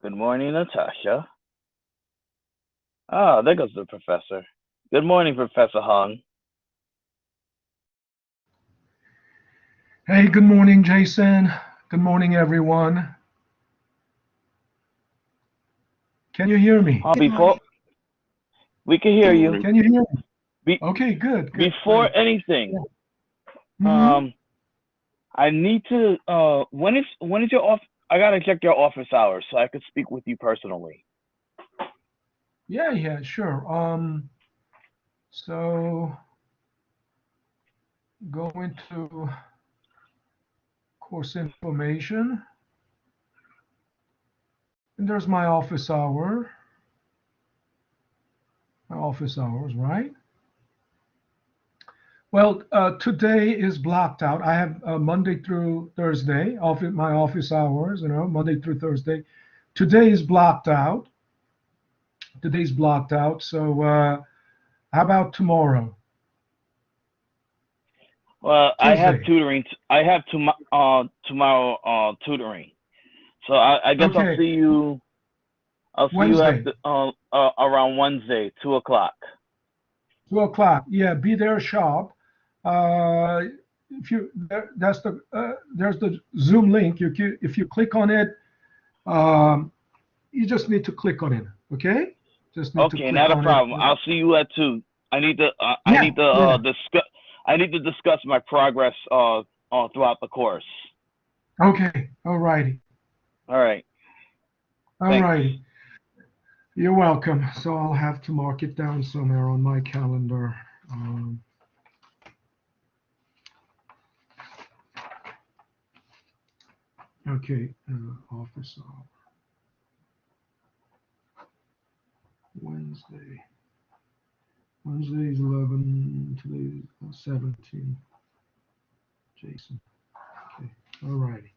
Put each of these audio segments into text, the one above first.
Good morning, Natasha. Ah, there goes the professor. Good morning, Professor Hung. Hey, good morning, Jason. Good morning, everyone. Can you hear me? Before we can hear you, Can you hear me? be, Okay, good, good, before great. anything, Yeah. Mm-hmm. um, I need to. When is your off? I gotta check your office hours so I could speak with you personally. Yeah, yeah, sure. So go into course information, and there's my office hours, right? Well, today is blocked out. I have Monday through Thursday, my office hours, Monday through Thursday. Today is blocked out. Today's blocked out. So how about tomorrow? Well, I have Tuesday. tutoring. I have tomorrow tutoring. So I guess I'll Okay. see you. I'll see you Wednesday, after around Wednesday, 2 o'clock. 2 o'clock. Yeah, be there sharp. Uh, if you there's the Zoom link. If you click on it, um, you just need to click on it. Okay. Just need to Okay, click not a on it. problem. I'll see you at 2. I Yeah. need to Yeah. discuss. I need to discuss my progress throughout the course. Okay. All righty. All right. All Thanks. righty. You're welcome. So I'll have to mark it down somewhere on my calendar. Um, okay. Office hour. Wednesday. Wednesday is 11. Today is 17. Jason. Okay. All righty.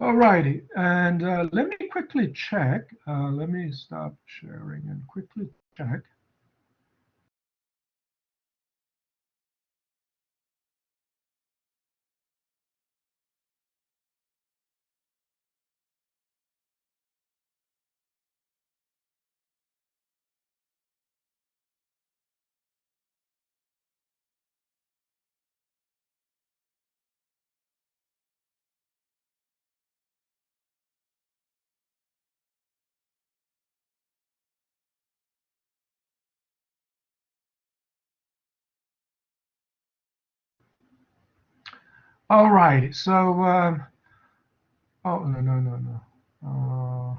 All righty. And let me quickly check. Let me stop sharing and quickly check. All righty. So, oh, no, no, no, no.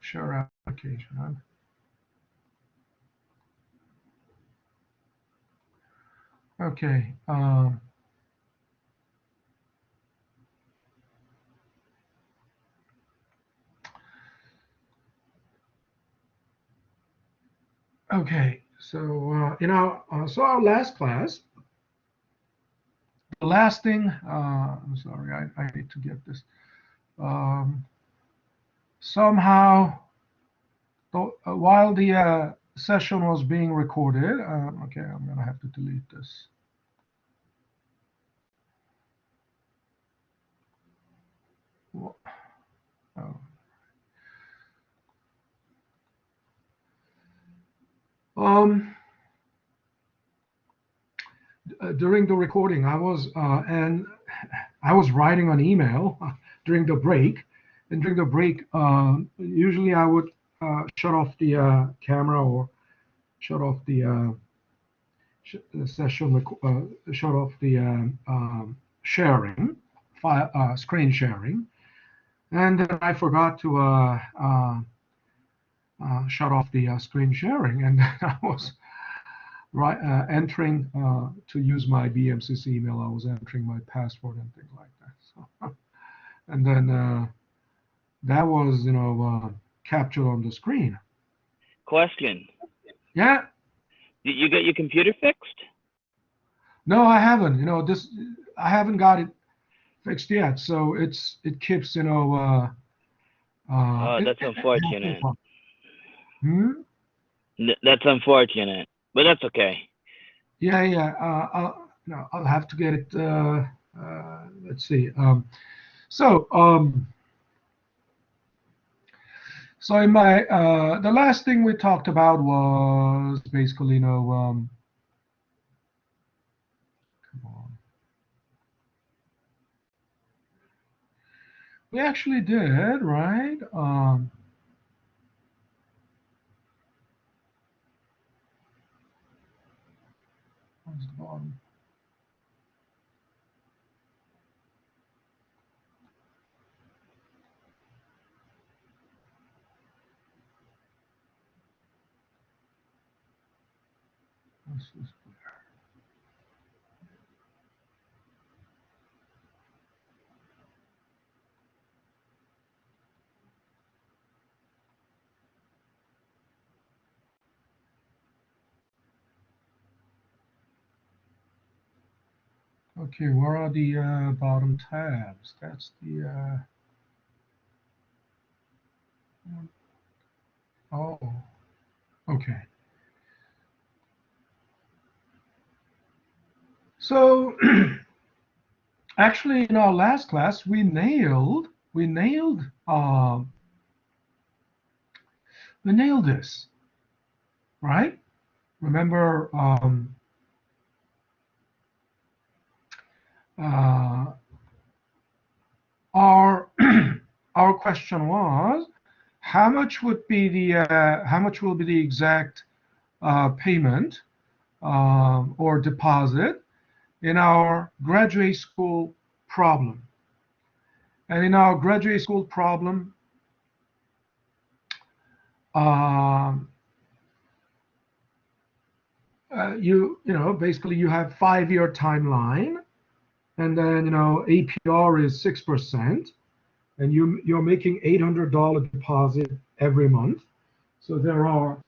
Share application. Huh? Okay. Okay. So, so our last class, the last thing, I'm sorry, I need to get this. Um, Somehow, while the session was being recorded, okay, I'm going to have to delete this. Oh. Um, During the recording, I was writing an email during the break, and during the break, usually I would shut off the camera or shut off the session, shut off the sharing, screen sharing, and then I forgot to shut off the screen sharing, and I was entering to use my BMCC email. I was entering my password and things like that. So, and then that was, captured on the screen. Question: Yeah. Did you get your computer fixed? No, I haven't. I haven't got it fixed yet. So it keeps, That's unfortunate. Hmm? That's unfortunate, but that's okay. Yeah, yeah. I'll have to get it. Let's see. So So in my the last thing we talked about was basically, come on. We actually did, right? Where's the bottom? This is okay. Where are the bottom tabs? That's the oh, okay. So actually, in our last class, we nailed this, right? Remember, uh, our our question was, how much would be the how much will be the exact payment or deposit in our graduate school problem? And in our graduate school problem, um, basically you have 5-year timeline, and then APR is 6%, and you're making $800 deposit every month. So there are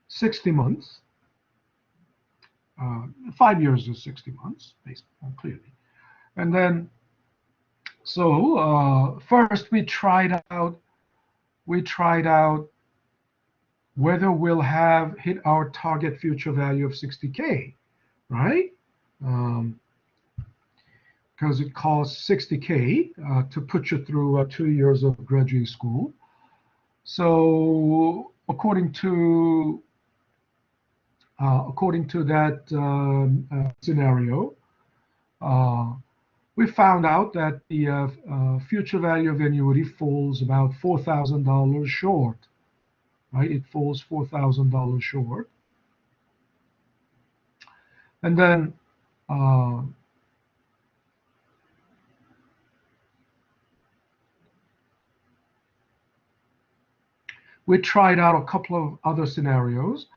60 months. 5 years is 60 months, basically, clearly. And then, so first we tried out whether we'll have hit our target future value of 60K, right? Because it costs 60K to put you through 2 years of graduate school. So according to that scenario, we found out that the future value of annuity falls about $4,000 short, right? It falls $4,000 short. And then we tried out a couple of other scenarios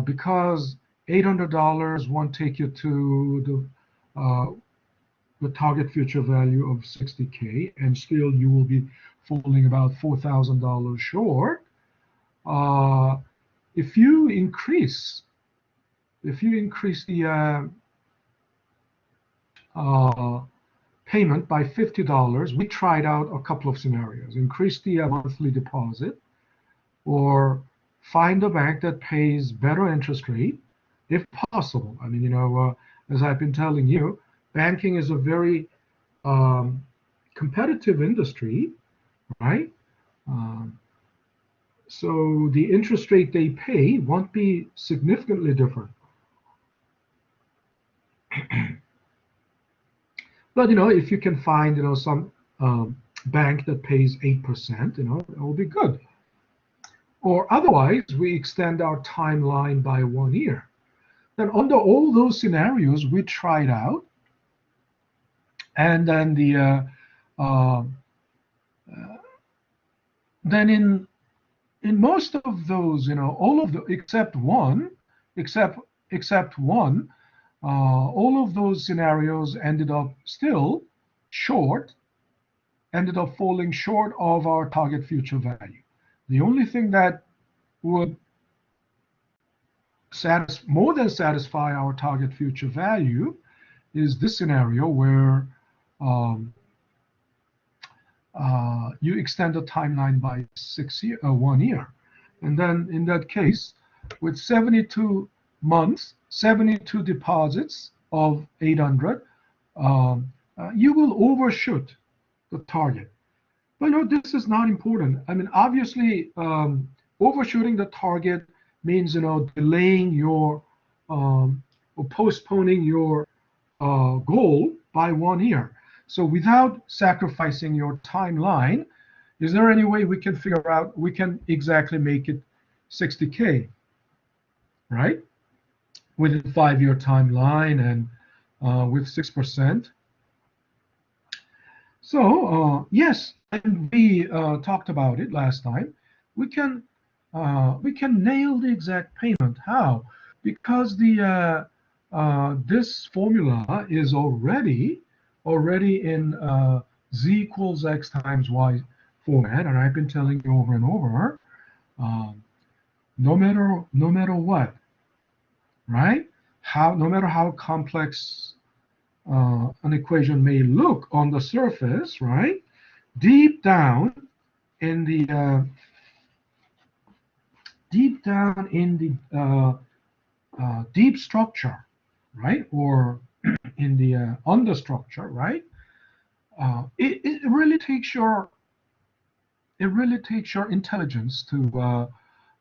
because $800 won't take you to the target future value of 60K, and still you will be falling about $4,000 short. If you increase the payment by $50, we tried out a couple of scenarios: increase the monthly deposit, or find a bank that pays better interest rate, if possible. I mean, as I've been telling you, banking is a very competitive industry, right? So the interest rate they pay won't be significantly different. But if you can find some bank that pays 8%, it will be good. Or otherwise, we extend our timeline by 1 year. Then under all those scenarios we tried out, and then then in most of those, all of the except one, all of those scenarios ended up falling short of our target future value. The only thing that would more than satisfy our target future value is this scenario where you extend the timeline by 1 year. And then in that case, with 72 months, 72 deposits of 800, you will overshoot the target. But no, this is not important. I mean, obviously, overshooting the target means, delaying your or postponing your goal by 1 year. So without sacrificing your timeline, is there any way we can figure out we can exactly make it 60K, right? With a 5 year timeline and with 6%. So yes, and we talked about it last time. We can nail the exact payment. How? Because this formula is already in z equals x times y format, and I've been telling you over and over. Um, no matter what, right? No matter how complex an equation may look on the surface, right? Deep down in the deep structure, right, or in the understructure, right? It really takes your intelligence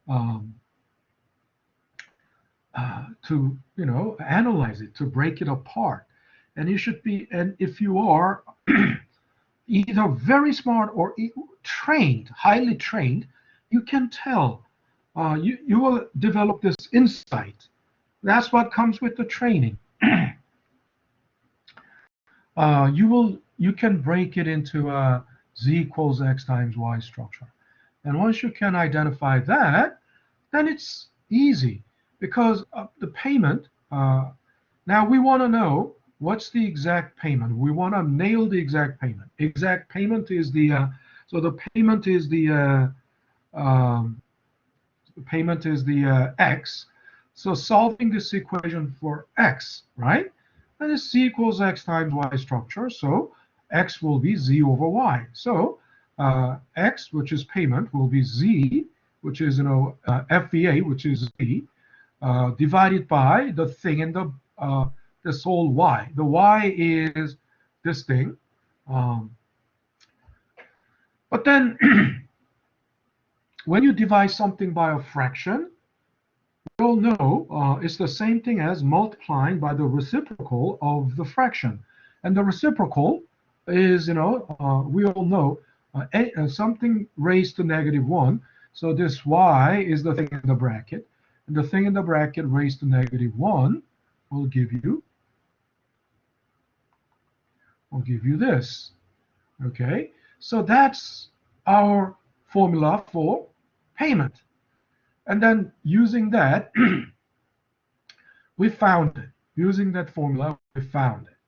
um, to analyze it, to break it apart, and if you are either very smart or trained, highly trained, you can tell. You will develop this insight. That's what comes with the training. You can break it into a z equals x times y structure, and once you can identify that, then it's easy because the payment. Now we want to know what's the exact payment. We want to nail the exact payment. Exact payment is so the um, payment is the x. So solving this equation for x, right? And it's z equals x times y structure. So x will be z over y. So x, which is payment, will be z, which is FVA, which is z, divided by the thing in this whole y. The y is this thing. But then when you divide something by a fraction, we all know it's the same thing as multiplying by the reciprocal of the fraction. And the reciprocal is, we all know something raised to -1. So this y is the thing in the bracket. And the thing in the bracket raised to -1 will give you this. Okay? So that's our formula for payment. And then using that, we found it. Using that formula, we found it.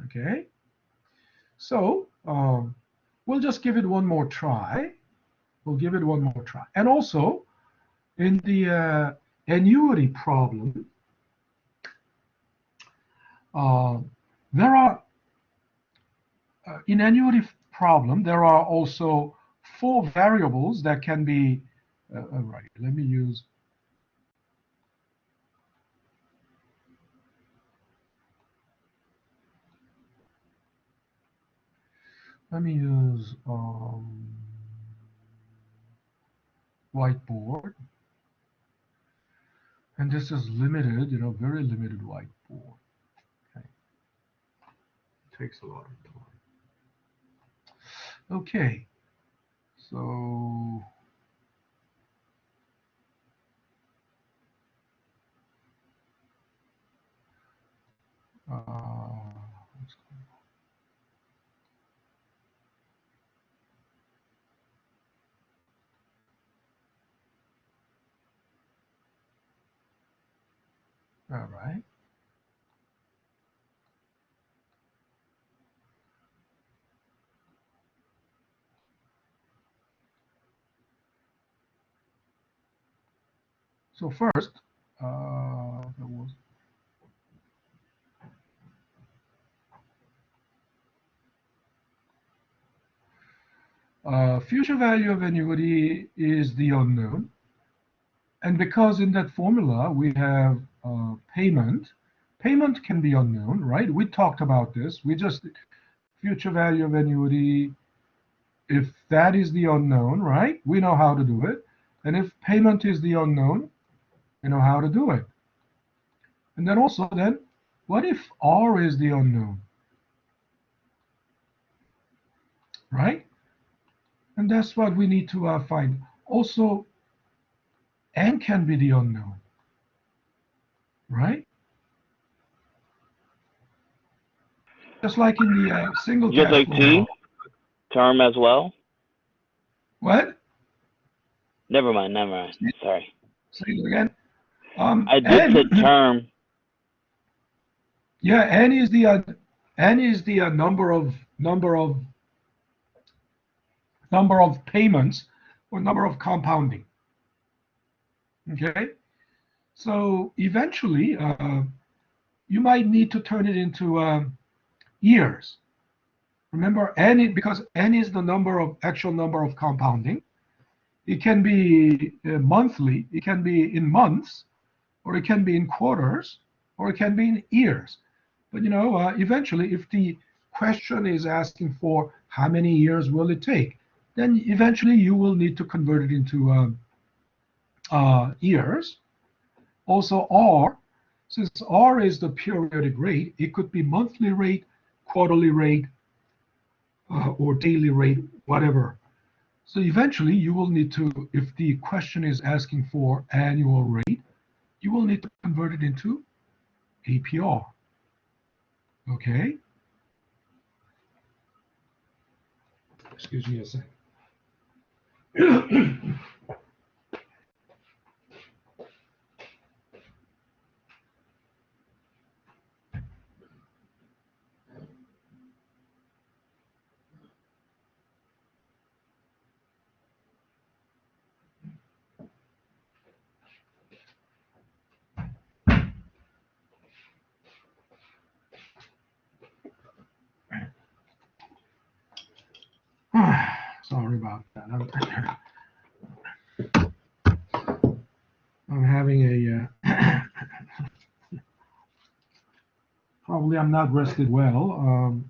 Okay? So we'll just give it one more try. We'll give it one more try. And also, in the annuity problem, there are, in annuity problem, there are also 4 variables that can be, all right, let me use, whiteboard. And this is limited, very limited whiteboard. Okay. It takes a lot of time. Okay. So all right. So first, there was future value of annuity is the unknown. And because in that formula we have payment can be unknown, right? We talked about this. Future value of annuity if that is the unknown, right, we know how to do it. And if payment is the unknown, we know how to do it. And then also then, what if R is the unknown? Right? And that's what we need to find. Also, N can be the unknown. Right? Just like in the single Just cash like flow T, model. term as well. What? Never mind. Sorry. Say it again. I did say N, term. yeah, N is the number of payments or number of compounding. Okay, so eventually you might need to turn it into years. Remember, because N is the actual number of compounding. It can be monthly, it can be in months, or it can be in quarters, or it can be in years. But eventually, if the question is asking for how many years will it take, then eventually you will need to convert it into years. Also, R, since R is the periodic rate, it could be monthly rate, quarterly rate, or daily rate, whatever. So eventually you will need to, if the question is asking for annual rate, you will need to convert it into APR. Okay? Excuse me a second. Sorry about that. I'm having a probably I'm not rested well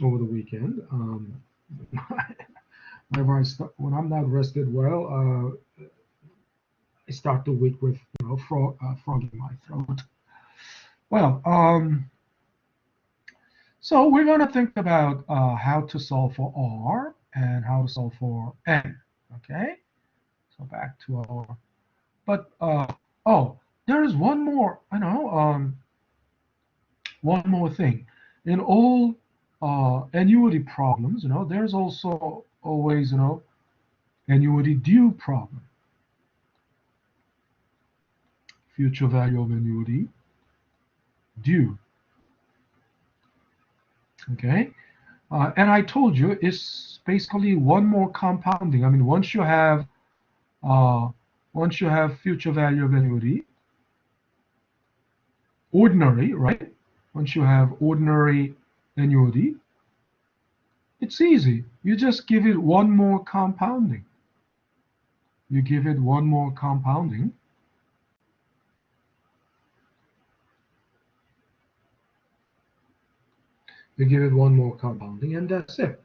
over the weekend. When I'm not rested well, I start the week with frog in my throat. Well, so we're going to think about how to solve for R and how to solve for N. Okay, so back to our. But oh, there is one more. One more thing. In all annuity problems, there's also always annuity due problem. Future value of annuity due. Okay, and I told you it's basically one more compounding. I mean, once you have future value of annuity, ordinary, right? Once you have ordinary annuity, it's easy. You just give it one more compounding. You give it one more compounding. You give it one more compounding, and that's it,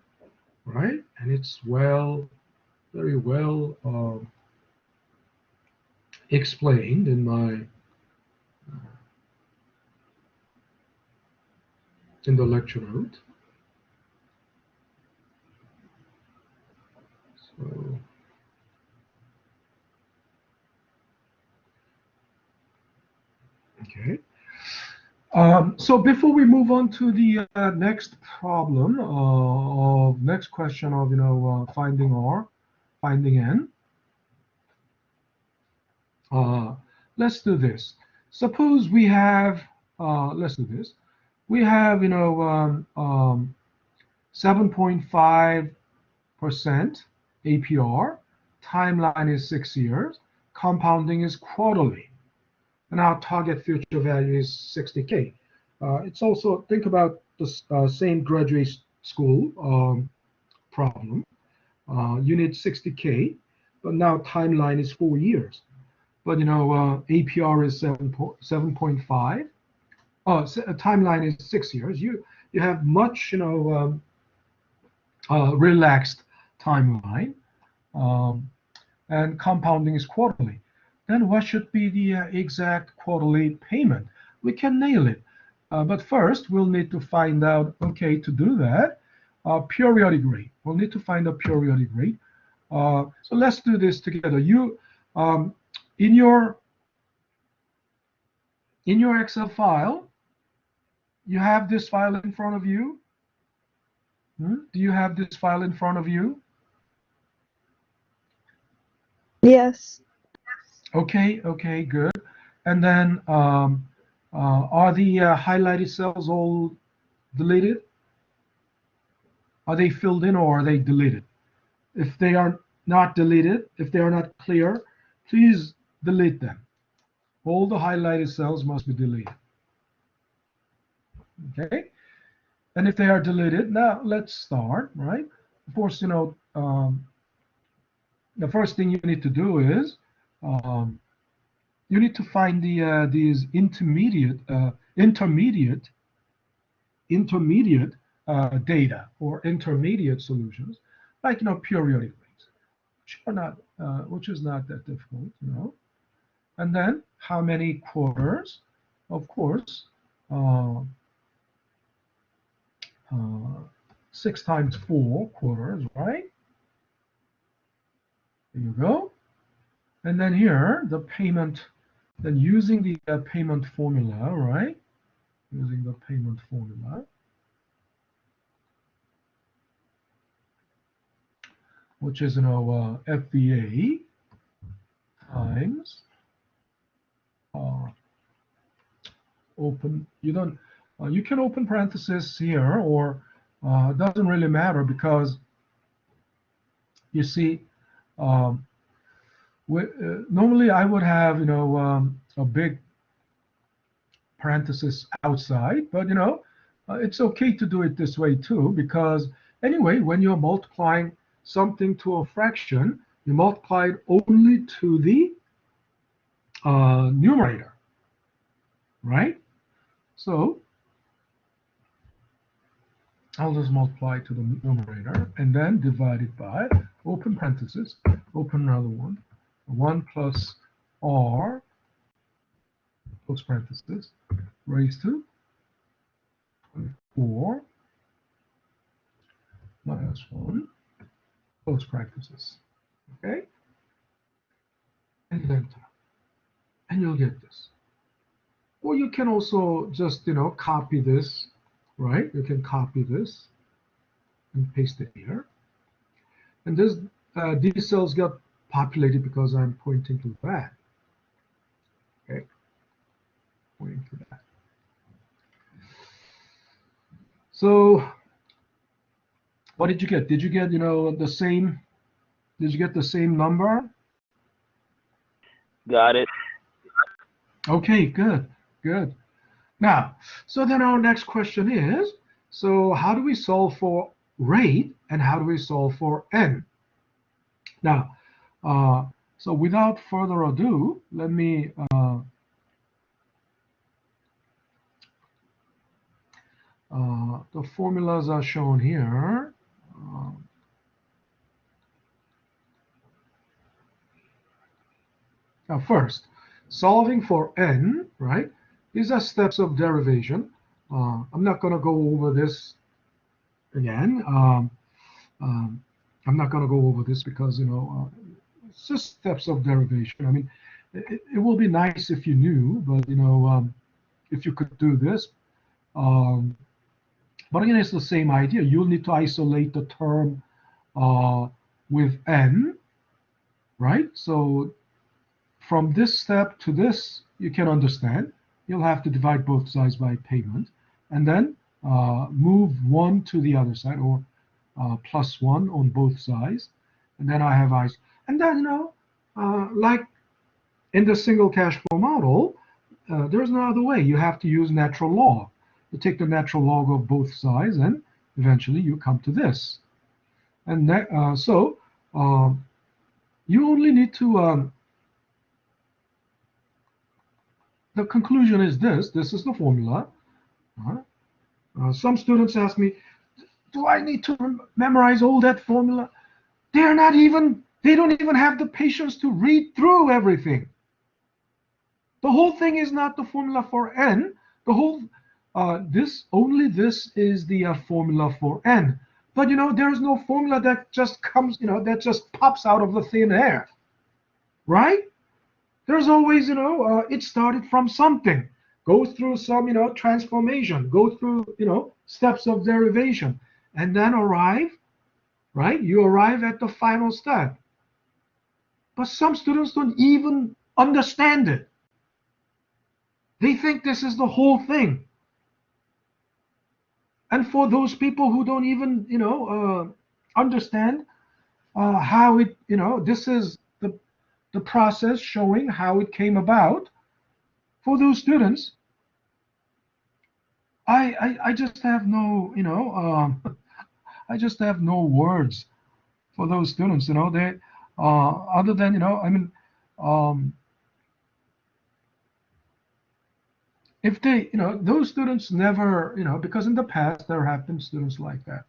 right? And it's very well explained in the lecture note. So, okay. So before we move on to the next problem, next question of finding R, finding N, let's do this. Suppose we have, let's do this. We have 7.5% APR. Timeline is 6 years. Compounding is quarterly. And our target future value is 60K. It's also, think about the same graduate school problem. You need 60K, but now timeline is 4 years. But APR is 7.5. Timeline is 6 years. You have much relaxed timeline, and compounding is quarterly. Then what should be the exact quarterly payment? We can nail it. But first, we'll need to find out, okay, to do that, periodic rate. We'll need to find a periodic rate. So let's do this together. You, in your Excel file, you have this file in front of you. Do you have this file in front of you? Yes. Okay, okay, good. And then are the highlighted cells all deleted? Are they filled in or are they deleted? If they are not deleted, if they are not clear, please delete them. All the highlighted cells must be deleted. Okay? And if they are deleted, now let's start, right? Of course, you know, the first thing you need to do is you need to find these intermediate data or intermediate solutions, like, you know, periodic rates, which is not that difficult, you know. And then how many quarters? Of course, 6 times 4 quarters, right? There you go. And then here, the payment, then using the payment formula, right? Using the payment formula, which is, you know, FVA times open. You can open parentheses here, or it doesn't really matter, because you see, normally I would have, you know, a big parenthesis outside, but, you know, it's okay to do it this way too, because anyway, when you're multiplying something to a fraction, you multiply it only to the numerator, right? So I'll just multiply to the numerator and then divide it by, open parenthesis, open another one, 1 plus r, close parenthesis, raised to 4 minus 1, close parenthesis, okay? And enter. And you'll get this. Or you can also just, you know, copy this, right? You can copy this and paste it here. And this, these cells got populated because I'm pointing to that. Okay, pointing to that. So what did you get? Did you get, you know, the same? Did you get the same number? Got it. Okay, good, good. Now, so then our next question is, so how do we solve for rate and how do we solve for n? Now, so without further ado, let me the formulas are shown here. Now, first, solving for n, right? These are steps of derivation. I'm not going to go over this again. I'm not going to go over this because, you know, it's just steps of derivation. I mean, it will be nice if you knew, but, you know, if you could do this. But again, it's the same idea. You'll need to isolate the term with n, right? So from this step to this, you can understand. You'll have to divide both sides by payment, and then move 1 to the other side, or plus 1 on both sides. And then I have i's. And then, you know, like in the single cash flow model, there's no other way. You have to use natural log. You take the natural log of both sides, and eventually you come to this. And that, so you only need to, the conclusion is this. This is the formula. Some students ask me, do I need to memorize all that formula? they don't even have the patience to read through everything. The whole thing is not the formula for n. The whole this is the formula for n. But there's no formula that just comes, that just pops out of the thin air, right? There's always, it started from something, go through some, transformation, go through, steps of derivation, and then arrive, right? You arrive at the final step. But some students don't even understand it. They think this is the whole thing. And for those people who don't even, understand how it, this is the process showing how it came about. For those students, I just have no, I just have no words for those students. They, other than, I mean, if they, those students never, because in the past there have been students like that,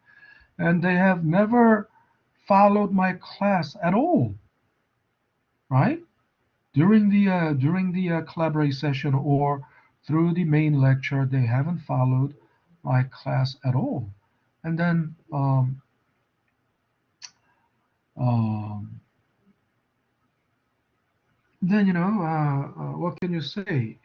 and they have never followed my class at all, right? During the collaborate session or through the main lecture, they haven't followed my class at all, and um, then what can you say?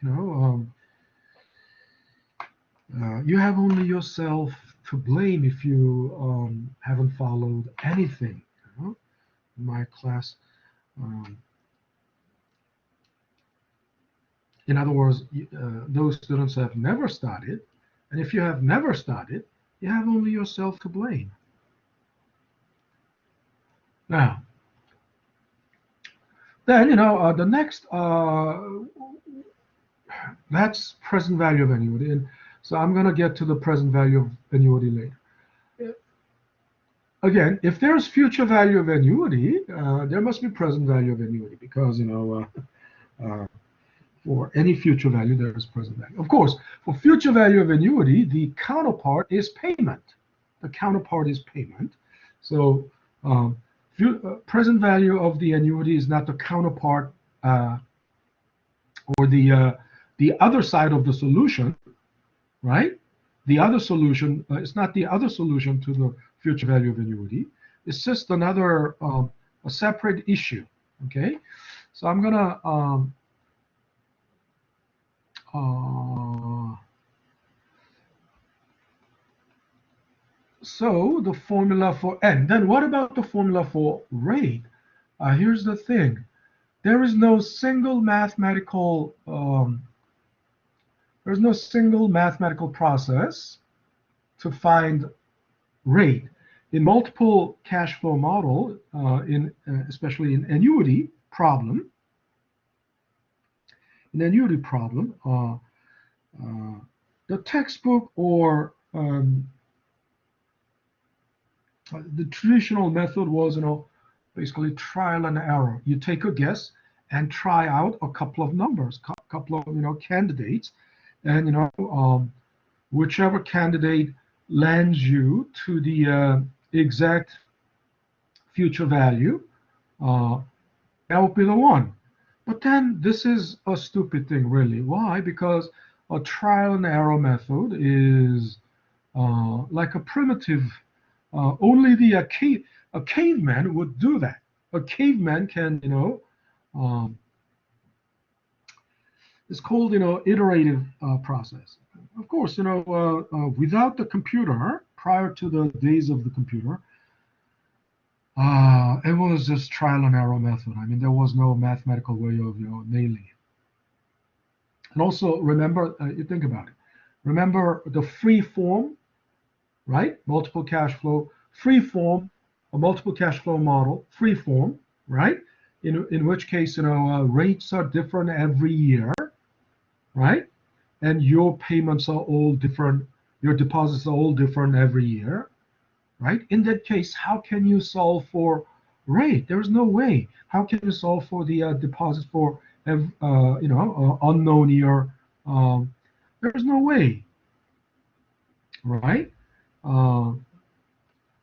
You have only yourself to blame if you haven't followed anything. In my class, um, in other words, those students have never studied, and if you have never studied, you have only yourself to blame. Now, then the next that's present value of annuity, and so I'm going to get to the present value of annuity later. Again, if there's future value of annuity, there must be present value of annuity because for any future value there is present value. Of course, for future value of annuity, the counterpart is payment. The counterpart is payment. So present value of the annuity is not the counterpart or the other side of the solution, right? The other solution, it's not the other solution to the future value of annuity. It's just another, a separate issue, okay? So I'm gonna, so the formula for n. Then what about the formula for rate? Here's the thing. There is no single mathematical process to find rate. In multiple cash flow model, especially in annuity problem, the textbook or the traditional method was, basically trial and error. You take a guess and try out a couple of numbers, couple of candidates, and whichever candidate lands you to the exact future value, that would be the one. But then this is a stupid thing, really. Why? Because a trial and error method is like a primitive. Only a caveman would do that. A caveman can, it's called, iterative process. Of course, without the computer, prior to the days of the computer, it was just trial and error method. I mean, there was no mathematical way of, nailing it. And also remember, you think about it. Remember the free form, right? Multiple cash flow, free form, a multiple cash flow model, free form, right? In which case, rates are different every year, right? And your payments are all different. Your deposits are all different every year, right? In that case, how can you solve for rate? There is no way. How can you solve for the deposit for unknown year? There is no way, right?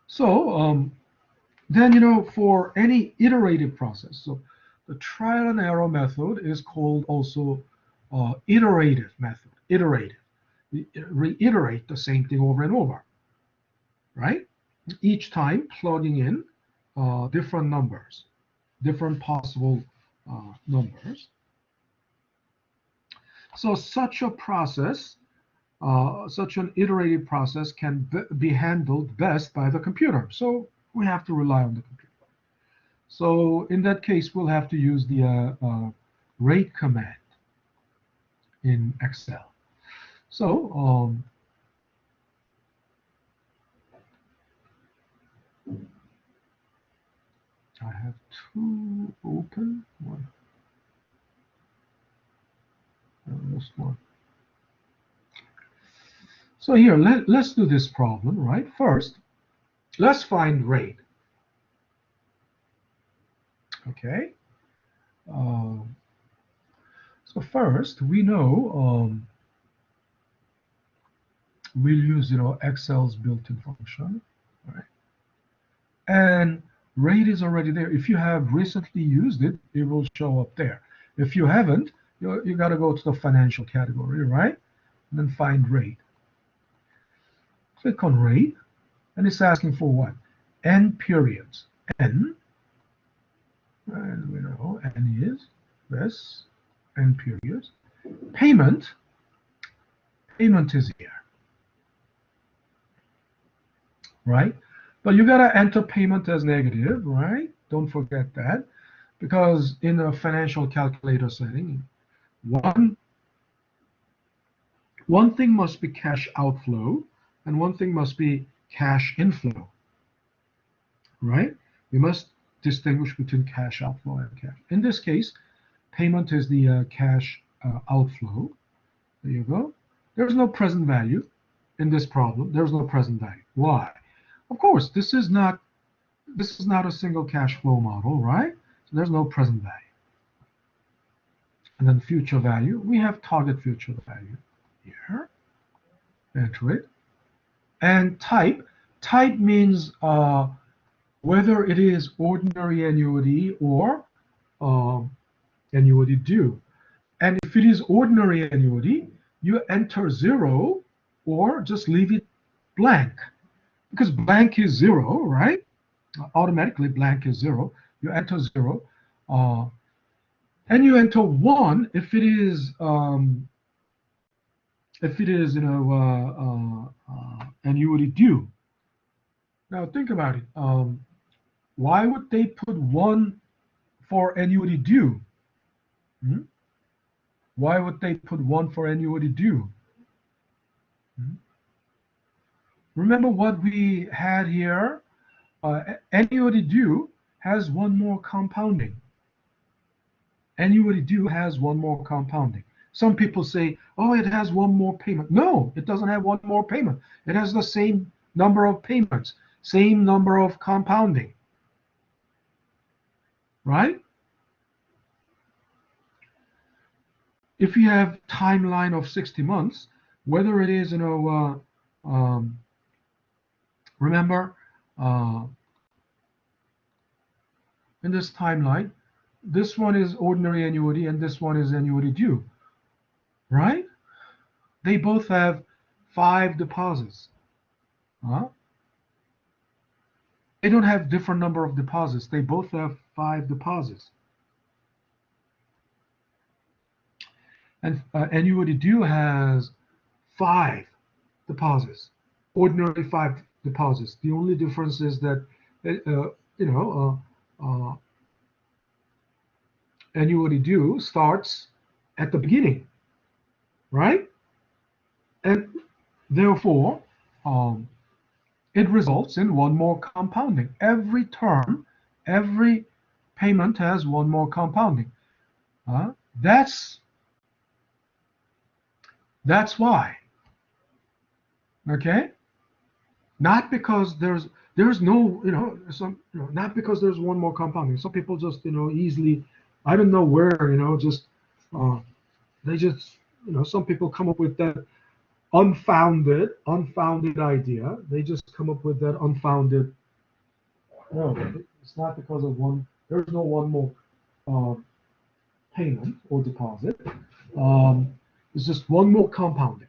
So Then, for any iterative process, so the trial and error method is called also iterative method. Iterative. We reiterate the same thing over and over, right? Each time plugging in different numbers, different possible numbers. So such a process, such an iterative process can be handled best by the computer. So we have to rely on the computer. So in that case, we'll have to use the rate command in Excel. So I have two open. One. This one. So here, let's do this problem, right? First, let's find rate. Okay. So first, we know we'll use Excel's built-in function, right? And rate is already there. If you have recently used it, it will show up there. If you haven't, you got to go to the financial category, right? And then find rate. Click on rate, and it's asking for what? N periods. N, and we know N is this, N periods. Payment is here, right? But you gotta enter payment as negative, right? Don't forget that, because in a financial calculator setting, one thing must be cash outflow, and one thing must be cash inflow, right? We must distinguish between cash outflow and cash. In this case, payment is the cash outflow. There you go. There's no present value in this problem. There's no present value. Why? Of course, this is not a single cash flow model, right? So there's no present value. And then future value, we have target future value here. Enter it. And type means whether it is ordinary annuity or annuity due. And if it is ordinary annuity, you enter 0 or just leave it blank, because blank is 0, right? Automatically blank is 0. You enter 0, and you enter 1 if it is annuity due. Now think about it. Why would they put 1 for annuity due? Why would they put 1 for annuity due? Remember what we had here? Annuity due has one more compounding. Annuity due has one more compounding. Some people say, oh, it has one more payment. No, it doesn't have one more payment. It has the same number of payments, same number of compounding, right? If you have timeline of 60 months, whether it is, remember, in this timeline, this one is ordinary annuity and this one is annuity due, right? They both have 5 deposits. They don't have different number of deposits. They both have 5 deposits. And annuity due has 5 deposits, ordinary 5 deposits. The only difference is that, annuity due starts at the beginning, right? And therefore, it results in one more compounding. Every term, every payment has one more compounding. That's why. Okay? Not because there's no, not because there's one more compounding. Some people just, easily, I don't know where, they just, some people come up with that unfounded idea. They just come up with that unfounded No, it's not because of one. There's no one more uh, payment or deposit. Um, it's just one more compounding.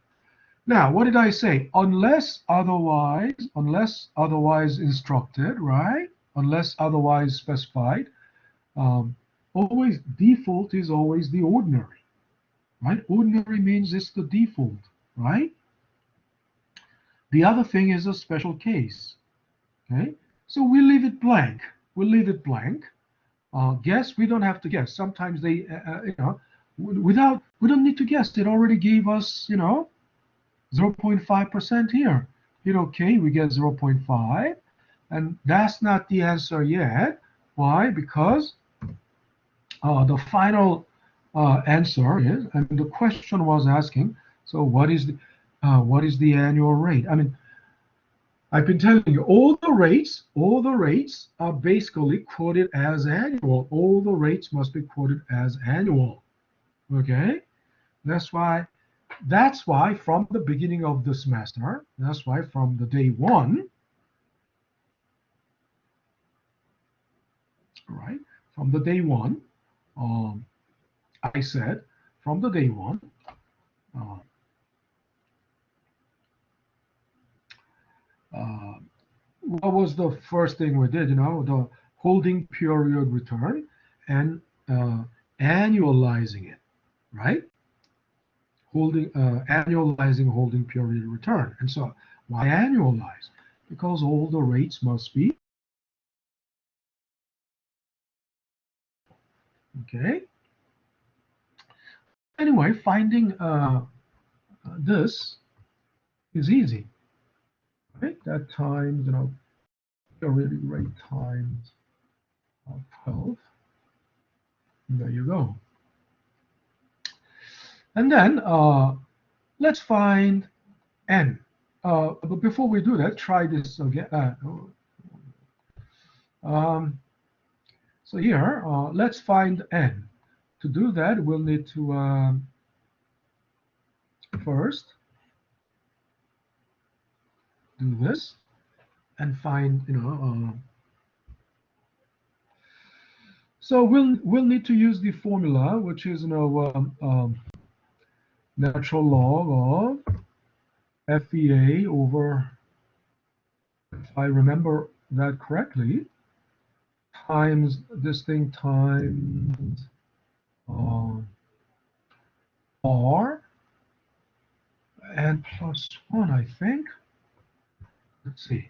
Now, what did I say? Unless otherwise instructed, right? Unless otherwise specified. Um, always default is always the ordinary, right? Ordinary means it's the default, right? The other thing is a special case, okay? So we leave it blank. We leave it blank. Guess, we don't have to guess. Sometimes they, without, we don't need to guess. It already gave us, 0.5% here. Hit OK, we get 0.5. And that's not the answer yet. Why? Because the final answer is, I mean, the question was asking, so what is the annual rate? I mean, I've been telling you, all the rates are basically quoted as annual. All the rates must be quoted as annual. Okay? That's why from the beginning of the semester, that's why from the day one, right? From the day one, I said, from the day one, uh, uh, what was the first thing we did? The holding period return and annualizing it, right? Annualizing holding period return. And so why annualize? Because all the rates must be okay. Anyway, finding this is easy, right? That times, periodic rate times 12. And there you go. And then let's find n. But before we do that, try this again. So here, let's find n. To do that, we'll need to first do this and find, so we'll need to use the formula, which is, natural log of FEA over, if I remember that correctly, times this thing times R and plus 1, I think. Let's see.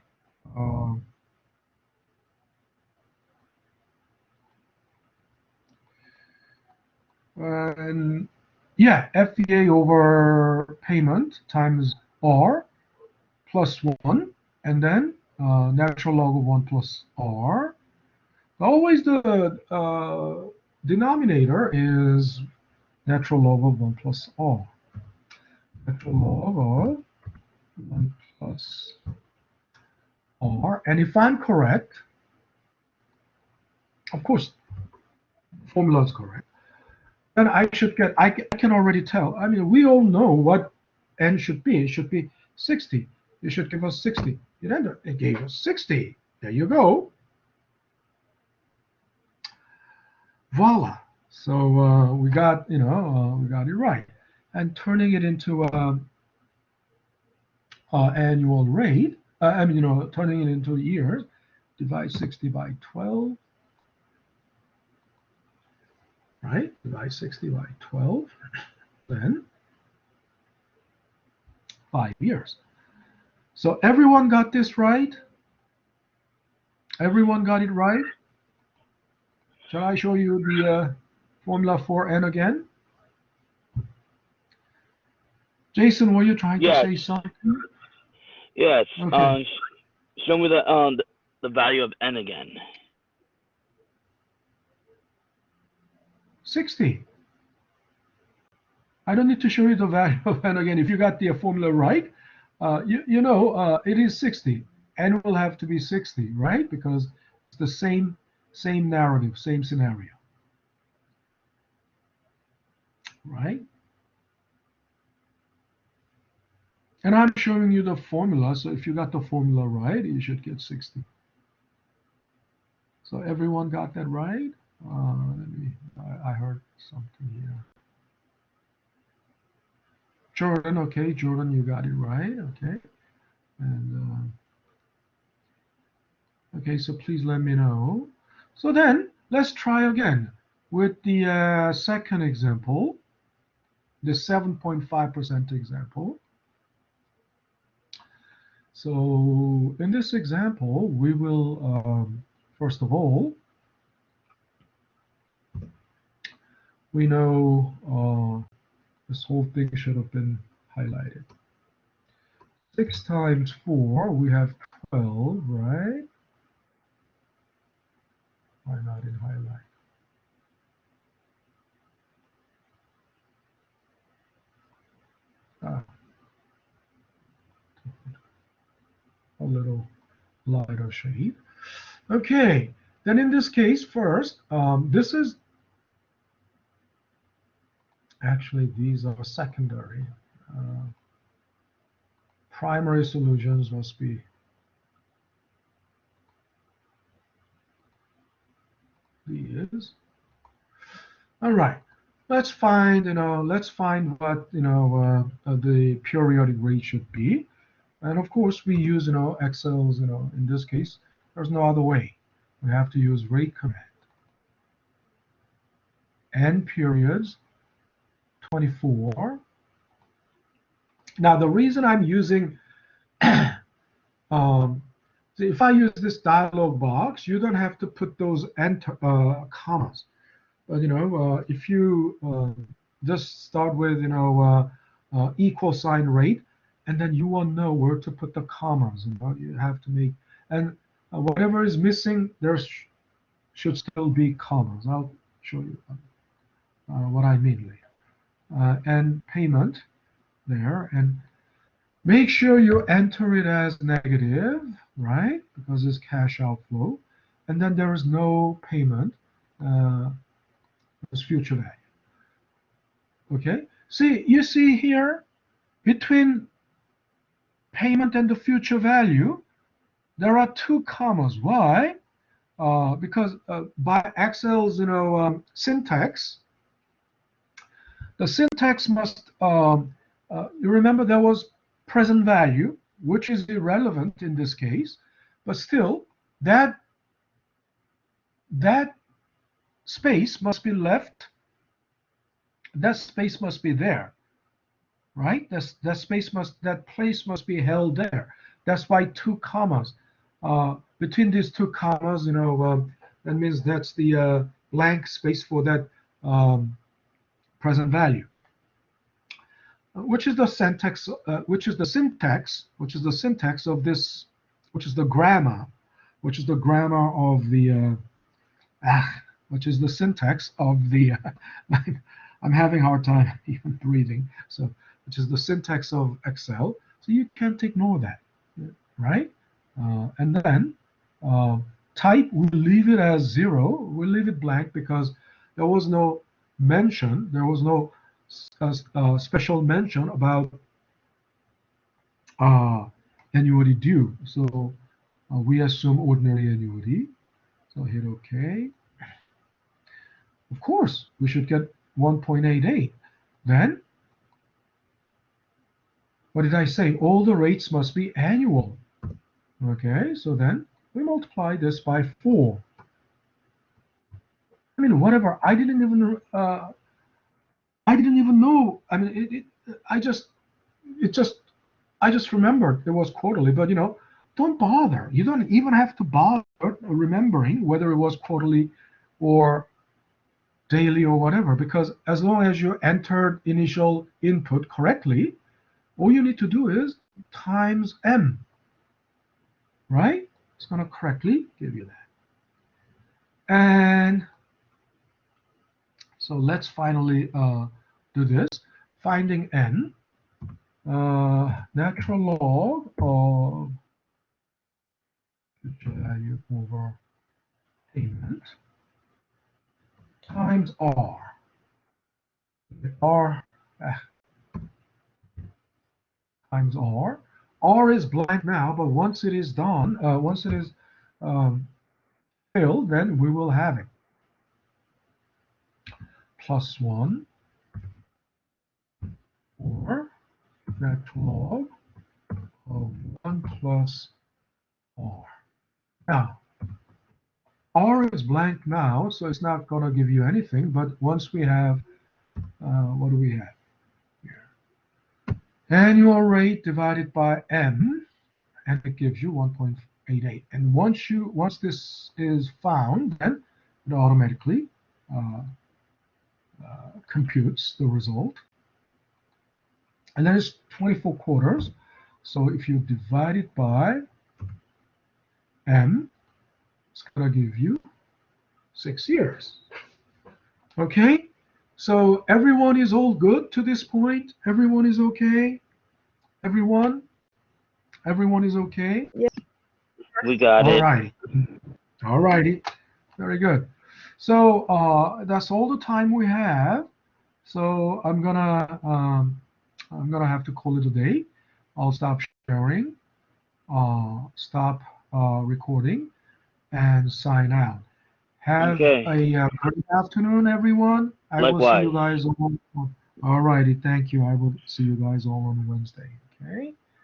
And yeah, FEA over payment times R plus 1, and then natural log of 1 plus R. Always the denominator is natural log of 1 plus R. Natural log of 1 plus R. And if I'm correct, of course, the formula is correct, then I should get, I can already tell. I mean, we all know what n should be. It should be 60. It should give us 60. It gave us 60. There you go. Voila. So we got, we got it right. And turning it into annual rate, turning it into years, divide 60 by 12, right? Divide 60 by 12, then 5 years. So everyone got this right? Everyone got it right? Shall I show you the formula for n again? Jason, were you trying to say something? Yes. Okay. Show me the value of n again. 60. I don't need to show you the value of n again. If you got the formula right, it is 60. N will have to be 60, right? Because it's the same narrative, same scenario, right? And I'm showing you the formula, so if you got the formula right, you should get 60. So everyone got that right? I heard something here. Jordan, okay, Jordan, you got it right, okay. And okay, so please let me know. So then let's try again with the second example, the 7.5% example. So in this example, we will, first of all, we know this whole thing should have been highlighted. 6 times 4, we have 12, right? Why not in highlight? A little lighter shade. Okay, then in this case, first, this is actually these are secondary. Primary solutions must be these. All right, let's find what the periodic rate should be, and of course we use Excel's in this case. There's no other way. We have to use rate command. N periods 24. Now the reason I'm using see, if I use this dialog box, you don't have to put those commas. But if you just start with equal sign rate, and then you will know where to put the commas. You have to make, and whatever is missing, there should still be commas. I'll show you what I mean later. And payment there, and make sure you enter it as negative, right? Because it's cash outflow, and then there is no payment. As future value. Okay, you see here between payment and the future value, there are 2 commas. Why? Because by Excel's syntax, the syntax must you remember there was present value, which is irrelevant in this case, but still that space must be left. That space must be there, right? That place must be held there. That's why 2 commas. Between these 2 commas, that means that's the blank space for that present value, which is the syntax. Which is the syntax of this, which is the grammar, of the. Which is the syntax of the. I'm having a hard time even breathing. So, which is the syntax of Excel. So you can't ignore that, right? And then type, we leave it as 0. We leave it blank because there was no mention. There was no special mention about annuity due. So we assume ordinary annuity. So hit OK. Of course, we should get 1.88. Then, what did I say? All the rates must be annual. Okay, so then we multiply this by 4. I mean, whatever. I didn't even know. I mean, I just remembered it was quarterly. But don't bother. You don't even have to bother remembering whether it was quarterly or daily or whatever, because as long as you entered initial input correctly, all you need to do is times m, right? It's going to correctly give you that. And so let's finally do this. Finding n, natural log of value over payment times r. Times r. R is blank now, but once it is done, once it is failed, then we will have it. Plus 1 or vector log of 1 plus r. Now, r is blank now, so it's not going to give you anything, but once we have, what do we have here? Annual rate divided by m, and it gives you 1.88. And once this is found, then it automatically computes the result. And that is 24 quarters. So if you divide it by m, it's going to give you 6 years. Okay? So everyone is all good to this point? Everyone is okay? Everyone? Everyone is okay? Yeah. We got All it. righty. All righty. Very good. So that's all the time we have. So I'm gonna have to call it a day. I'll stop sharing, stop recording, and sign out. Have Okay. a great afternoon, everyone. I will see Likewise. you guys all. All righty. Thank you. I will see you guys all on Wednesday. Okay.